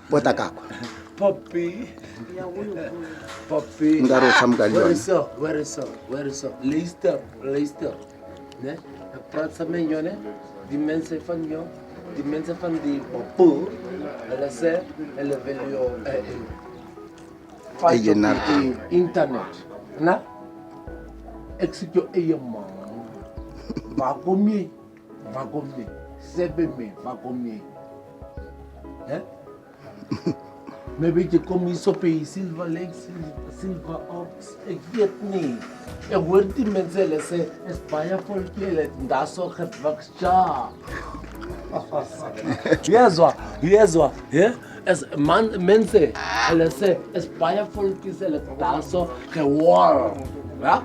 Pota kako. Poppy. Nka re o tshameka le yone. Where is so? Leicester. Ne? Praat sa men yone. Die mensen van die popo. Hulle sê hulle wil jou fight op die internet. Na? Ek sê jou eie man. Waar kom jy? Sebe me, waar kom jy? Hè? Maar weet je, kom hier op je Silver Lake, Silver Oaks, ik weet niet. Ik hoor die mensen zeggen, het is bijna volk, daar zo gewakst, ja. Yes, ja? Es mensen zeggen, het is bijna volk, daar zo geworden. Ja?